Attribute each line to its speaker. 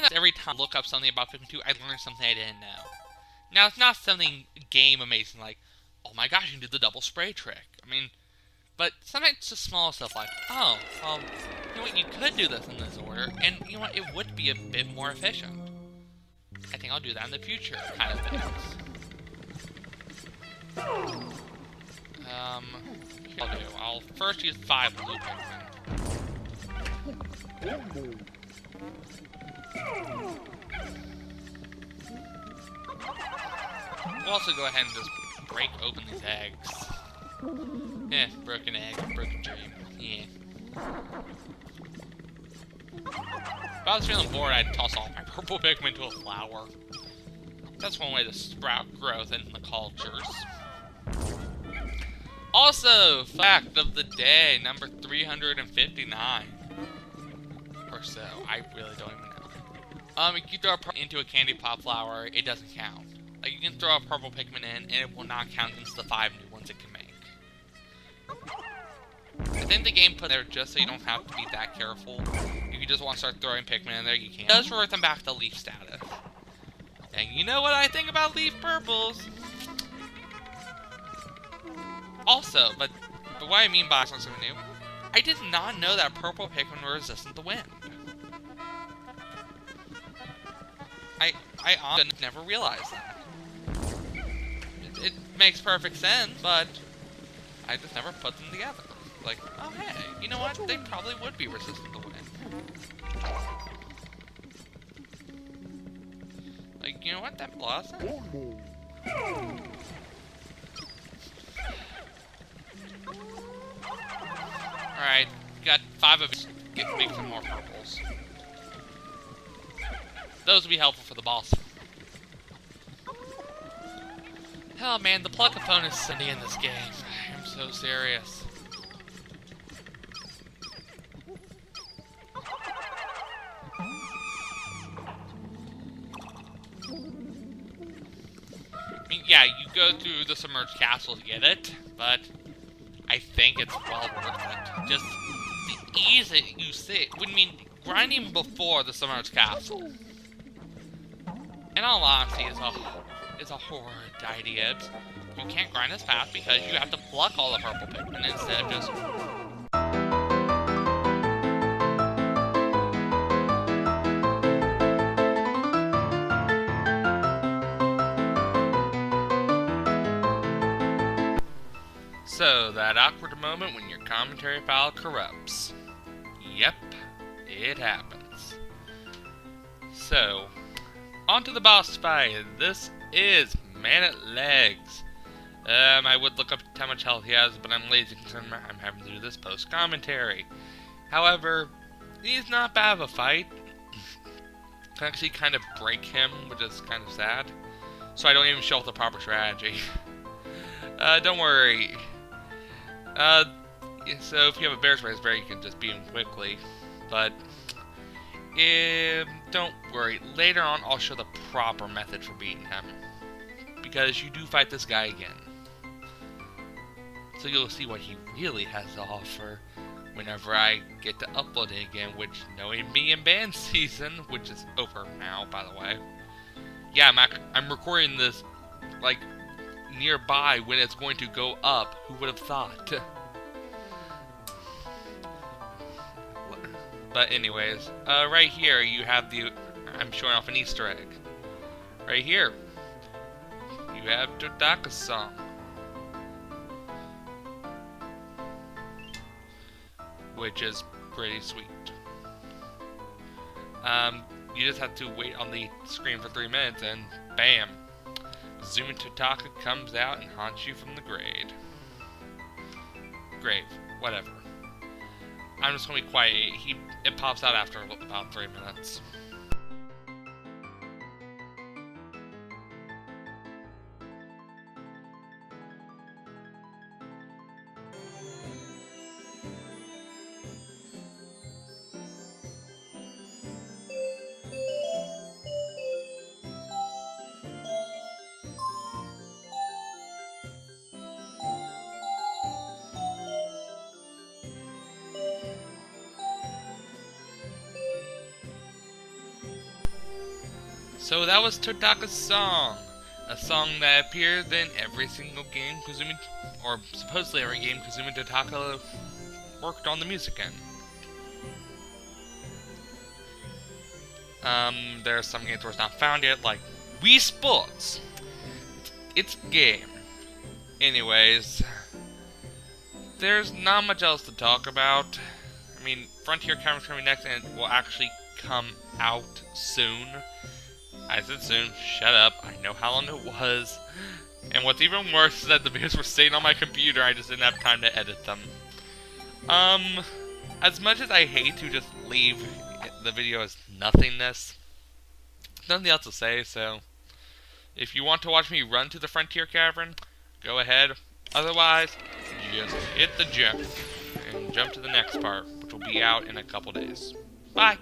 Speaker 1: kind of every time I look up something about Pikmin 2, I learn something I didn't know. Now, it's not something game amazing like, oh my gosh, you can do the double spray trick. I mean, but sometimes it's just small stuff like, oh, well, you know what, you could do this in this order, and you know what, it would be a bit more efficient. I think I'll do that in the future, kind of things. I'll first use 5 blue Pikmin. We'll also go ahead and just break open these eggs. Broken egg, broken dream. Yeah. If I was feeling bored, I'd toss all my purple Pikmin to a flower. That's one way to sprout growth in the cultures. Also, fact of the day, number 359. Or so. I really don't even know. If you throw a into a candy pop flower, it doesn't count. Like, you can throw a purple Pikmin in, and it will not count against the 5 new ones it can make. I think the game put there just so you don't have to be that careful. If you just want to start throwing Pikmin in there, you can. It does revert them back to leaf status. And you know what I think about leaf purples? Also, but what I mean by something new, I did not know that purple Pikmin were resistant to wind. I honestly never realized that. It makes perfect sense, but I just never put them together. Like, oh hey, you know what? They probably would be resistant to wind. Like, you know what? That makes a lot of sense. Alright, got 5 of it. Make some more purples. Those would be helpful for the boss. Oh man, the pluck-a-phone is Cindy in this game. I'm so serious. I mean, yeah, you go through the submerged castle to get it, but I think it's well worth it. Just the ease that you see. I mean, grinding before the submerged castle, in all honesty, is a horrid idea. You can't grind as fast because you have to pluck all the purple Pikmin instead of just... So, that awkward moment when your commentary file corrupts. Yep, it happens. So, on to the boss fight. This is Man at Legs. I would look up how much health he has, but I'm lazy because I'm having to do this post-commentary. However, he's not bad of a fight. I can actually kind of break him, which is kind of sad. So I don't even show off the proper strategy. Don't worry. So if you have a Bear's Raspberry, you can just beat him quickly. But don't worry. Later on, I'll show the proper method for beating him. Because you do fight this guy again. So you'll see what he really has to offer whenever I get to upload it again, which, knowing me in band season, which is over now, by the way. Yeah, I'm recording this, like, nearby when it's going to go up. Who would have thought? But anyways, right here you have I'm showing off an Easter egg. Right here, you have Dodaka's song. Which is pretty sweet. You just have to wait on the screen for 3 minutes and bam! Zuma Totaka comes out and haunts you from the grave. Whatever. I'm just gonna be quiet. It pops out after about 3 minutes. So that was Totaka's song. A song that appears in every single game Kazumi, or supposedly every game Kazumi Totaka worked on the music in. There are some games where it's not found yet, like Wii Sports. It's a game. Anyways, there's not much else to talk about. I mean, Frontier Cavern's coming next, and it will actually come out soon. I said soon. Shut up. I know how long it was. And what's even worse is that the videos were staying on my computer. I just didn't have time to edit them. As much as I hate to just leave the video as nothingness, nothing else to say, so if you want to watch me run to the Frontier Cavern, go ahead. Otherwise, just hit the jump and jump to the next part, which will be out in a couple days. Bye!